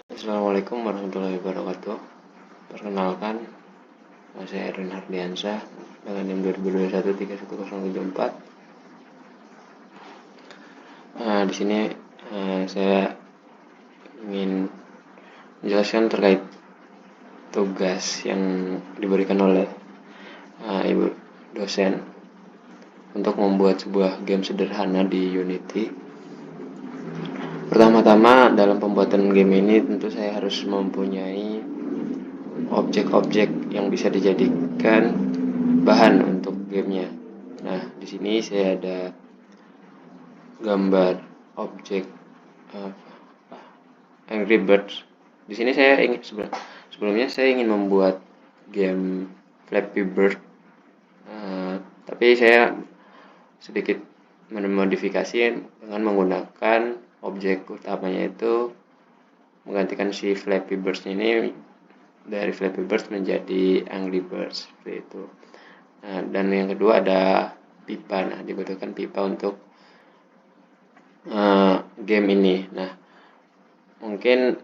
Assalamualaikum warahmatullahi wabarakatuh. Perkenalkan, saya Erwin Hardiansyah dengan NIM 2021 31074. Di sini saya ingin menjelaskan terkait tugas yang diberikan oleh Ibu dosen untuk membuat sebuah game sederhana di Unity. Pertama-tama dalam pembuatan game ini tentu saya harus mempunyai objek-objek yang bisa dijadikan bahan untuk gamenya. Nah, di sini saya ada gambar objek Angry Birds. Di sini saya ingin sebelumnya saya ingin membuat game Flappy Bird, tapi saya sedikit memodifikasi dengan menggunakan objek utamanya itu menggantikan si Flappy Birds ini dari Flappy Birds menjadi Angry Birds seperti itu. Dan yang kedua ada pipa. Nah, dibutuhkan pipa untuk game ini. Nah, mungkin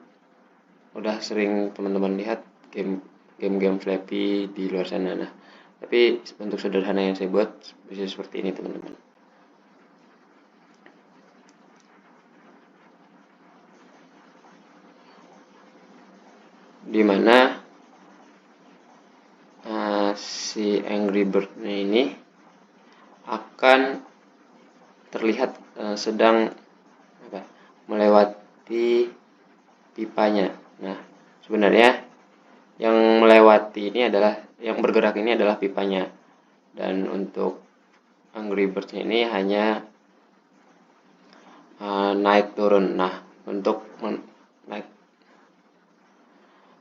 udah sering teman-teman lihat game Flappy di luar sana. Nah, tapi bentuk sederhana yang saya buat bisa seperti ini, teman-teman. Dimana si Angry Bird ini akan terlihat sedang melewati pipanya. Nah, sebenarnya yang melewati ini adalah yang bergerak ini adalah pipanya, dan untuk Angry Birds ini hanya naik turun. Nah,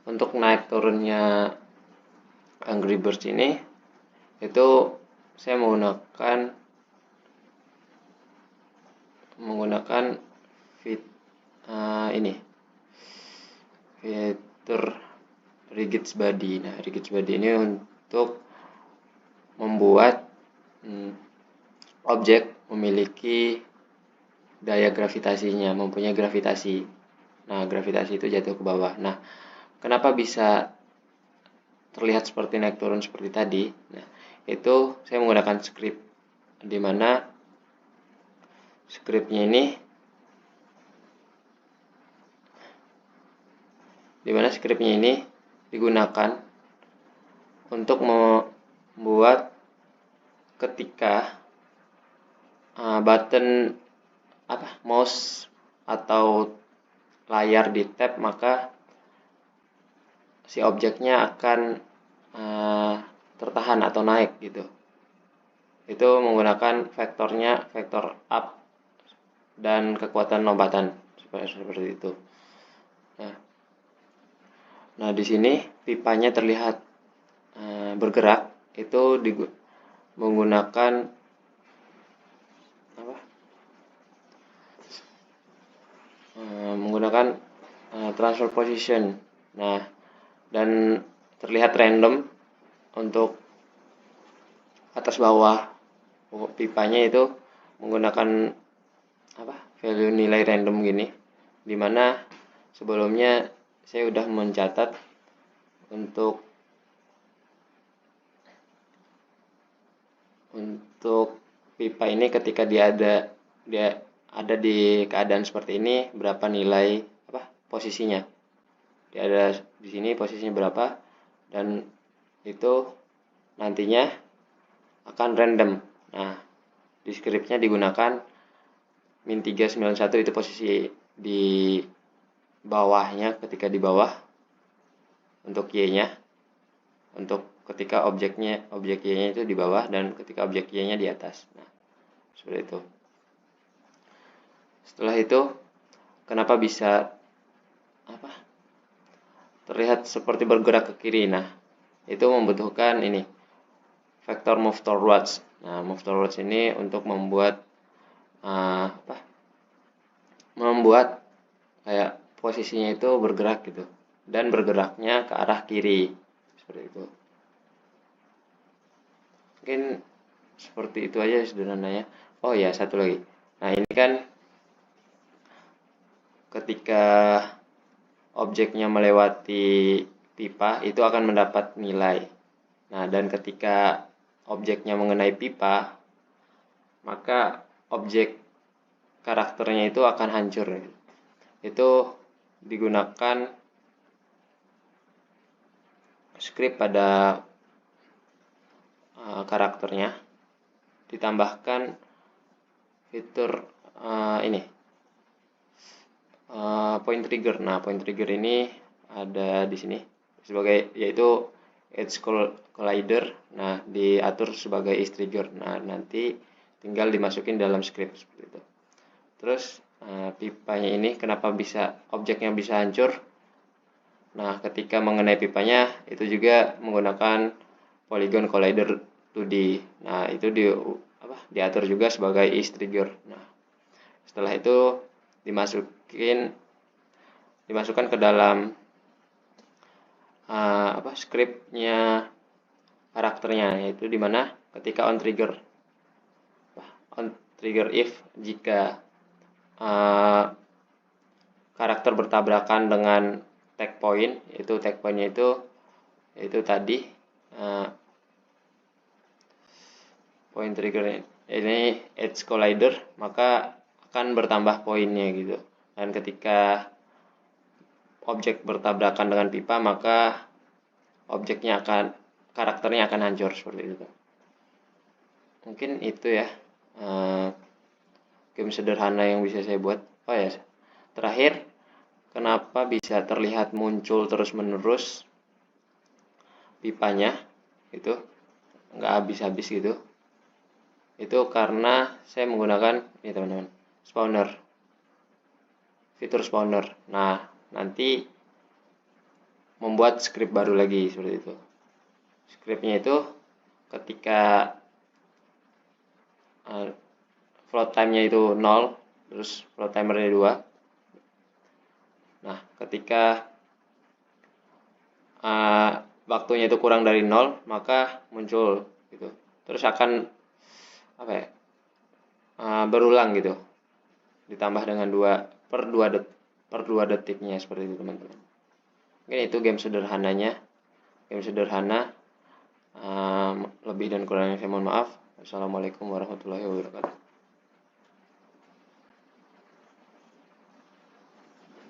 untuk naik turunnya Angry Birds ini itu saya menggunakan fitur Rigid Body. Nah, Rigid Body ini untuk membuat objek memiliki daya gravitasinya, mempunyai gravitasi. Nah, gravitasi itu jatuh ke bawah. Nah, kenapa bisa terlihat seperti naik turun seperti tadi? Nah, itu saya menggunakan script, di mana scriptnya ini digunakan untuk membuat ketika button mouse atau layar di tap, maka si objeknya akan tertahan atau naik gitu. Itu menggunakan vektor up dan kekuatan lompatan seperti itu. Nah, di sini pipanya terlihat bergerak, itu menggunakan transfer position. Nah, dan terlihat random untuk atas bawah pipanya itu menggunakan value nilai random gini, dimana sebelumnya saya udah mencatat untuk pipa ini ketika dia ada di keadaan seperti ini, berapa nilai posisinya. Dia ada di sini posisinya berapa, dan itu nantinya akan random. Nah, di scriptnya digunakan -391, itu posisi di bawahnya ketika di bawah untuk Y-nya, untuk ketika objek Y-nya itu di bawah dan ketika objek Y-nya di atas. Nah, seperti itu. Setelah itu, kenapa bisa terlihat seperti bergerak ke kiri? Nah, itu membutuhkan ini vektor move towards. Nah, move towards ini untuk membuat kayak posisinya itu bergerak gitu, dan bergeraknya ke arah kiri seperti itu. Mungkin seperti itu aja sederhananya. Oh ya, satu lagi. Nah, ini kan ketika objeknya melewati pipa itu akan mendapat nilai. Nah, dan ketika objeknya mengenai pipa, maka objek karakternya itu akan hancur. Itu digunakan script pada karakternya, ditambahkan fitur ini point trigger. Nah, point trigger ini ada di sini sebagai, yaitu edge collider. Nah, diatur sebagai is trigger. Nah, nanti tinggal dimasukin dalam script seperti itu. Terus pipanya ini kenapa bisa objeknya bisa hancur? Nah, ketika mengenai pipanya itu juga menggunakan polygon collider 2D. Nah, itu diatur juga sebagai is trigger. Nah, setelah itu dimasukkan ke dalam scriptnya karakternya, yaitu dimana ketika on trigger if jika karakter bertabrakan dengan tag point, itu tag pointnya itu tadi point trigger ini edge collider, maka akan bertambah poinnya gitu. Dan ketika objek bertabrakan dengan pipa, maka karakternya akan hancur seperti itu. Mungkin itu ya game sederhana yang bisa saya buat. Oh ya, terakhir, kenapa bisa terlihat muncul terus-menerus pipanya itu nggak habis-habis gitu? Itu karena saya menggunakan ini teman-teman, fitur spawner. Nah, nanti membuat script baru lagi seperti itu. Scriptnya itu ketika float time-nya itu 0, terus float timernya 2. Nah, ketika waktunya itu kurang dari 0, maka muncul gitu. Terus akan berulang gitu. Ditambah dengan 2 per 2 detiknya seperti itu, teman-teman. Mungkin itu game sederhananya. Game sederhana. Lebih dan kurangnya saya mohon maaf. Assalamualaikum warahmatullahi wabarakatuh.